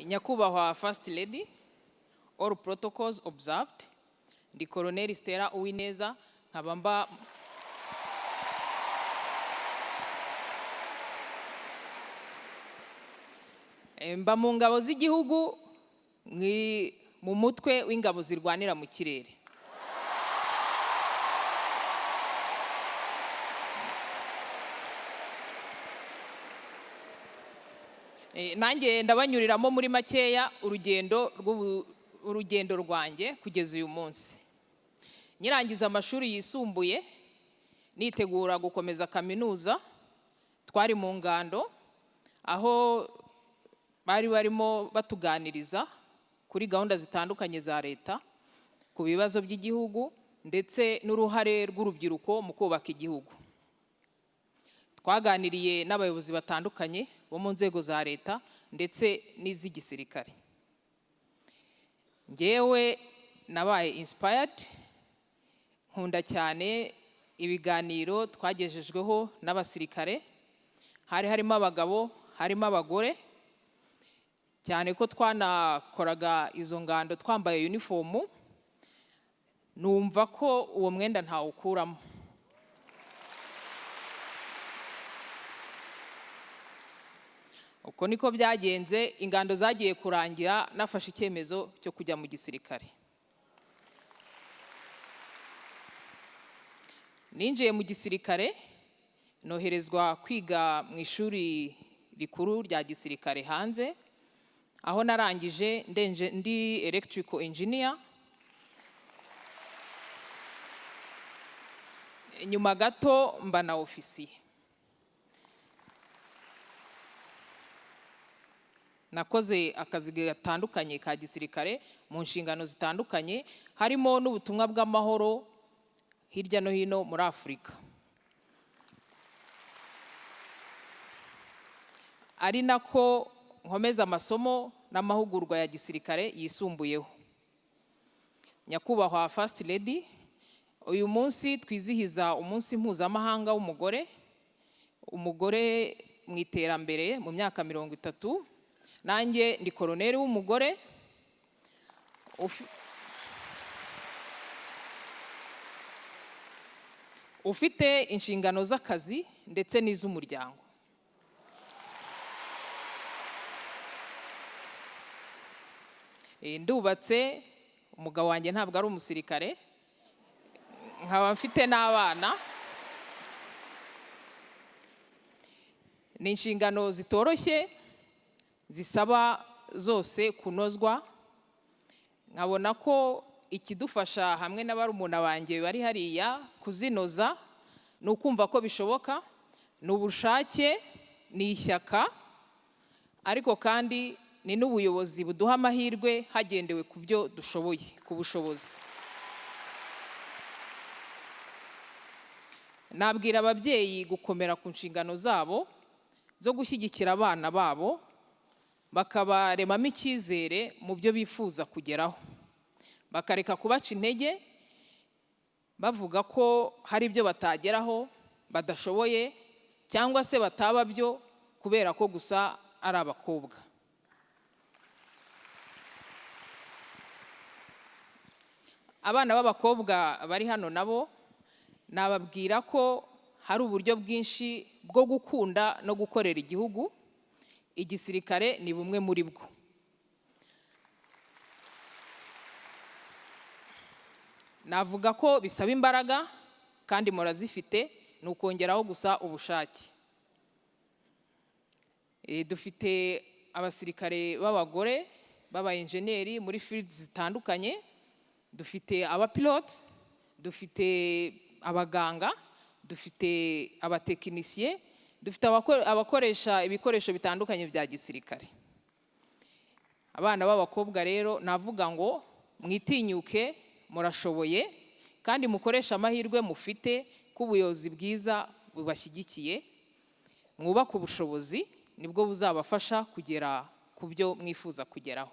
Nyakubahwa First Lady, all protocols observed. Ndi Koroneli Stella Uwineza nkaba mba mu ngabo z'igihugu mu mutwe w'ingabo zirwanira mu kirere. Nanjye ndabanyuriramo muri makeya urugendo rwanjye kugeza uyu munsi. Nyirangiza amashuri yisumbuye nitegura gukomeza kaminuza, twari mu ngando aho bari barimo batuganiriza kuri gahunda zitandukanye za leta ku bibazo by'igihugu ndetse n'uruhare rw'urubyiruko mu kubaka igihugu. Twaganiriye n'abayobozi batandukanye bo mu nzego za leta ndetse n'iz'igisirikare. Ngewe nabaye inspired, nkunda cyane ibiganiro twagejejweho n'abasirikare, hari harimo abagabo, harimo abagore, cyane ko twanakoraga izo ngando twambaye uniform, numva ko uwo mwenda ntawukuramo. Uko niko byagenze, ingando zagiye kurangira nafashe icyemezo cyo kujya mu gisirikare. Ninjiye mu gisirikare, noherezwa kwiga mu ishuri rikuru rya gisirikare hanze, aho narangije ndi electrical engineer. Nyuma gato mba na ofisiye. Nakoze akazi gatandukanye ka gisirikare mu nshingano zitandukanye, harimo n'ubutumwa bw'amahoro hirya no hino muri Afurika. Ari nako nkomeza amasomo n'amahugurwa ya gisirikare yisumbuyeho. Nyakubahwa First Lady, uyu munsi twizihiza umunsi mpuzamahanga w'umugore, umugore mu iterambere mu myaka 30. Nanjye ndi koroneli w'umugore ufite inshingano z'akazi ndetse n'iz'umuryango. Ndubatse, umugabo wanjye ntabwo ari umusirikare, nkaba mfite n'abana. Ni inshingano zitoroshye, zisaba zose kunozwa. Nkabona ko ikidufasha hamwe n'abarumuna banjye bari hariya kuzinoza ni ukumva ko bishoboka, ni ubushake, ni ishyaka, ariko kandi ni n'ubuyobozi buduha amahirwe hagendewe ku byo dushoboye, ku bushobozi. Nabwira ababyeyi gukomera ku nshingano zabo zo gushyigikira abana babo, bakabaremamo icyizere mu byo bifuza kugeraho, bakareka kubaca intege bavuga ko hari ibyo batageraho, badashoboye, cyangwa se bataba byo kubera ko gusa ari abakobwa. Abana b'abakobwa bari hano nabo nababwira ko hari uburyo bwinshi bwo gukunda no gukorera igihugu. Igisirikare ni bumwe muri bwo. Navuga ko bisaba imbaraga kandi murazifite, ni ukongeraho gusa ubushake. Dufite abasirikare b'abagore, b'abayenjeniyeri muri fields zitandukanye, dufite abapilote, dufite abaganga, dufite abatekinisiye, dufite abakoresha ibikoresho bitandukanye bya gisirikare. Abana b'abakobwa rero navuga ngo mwitinyuke, murashoboye, kandi mukoresha amahirwe mufite ku buyobozi bwiza bubashyigikiye. Mwubaka ubushobozi, nibwo buzabafasha kugera ku byo mwifuza kugeraho.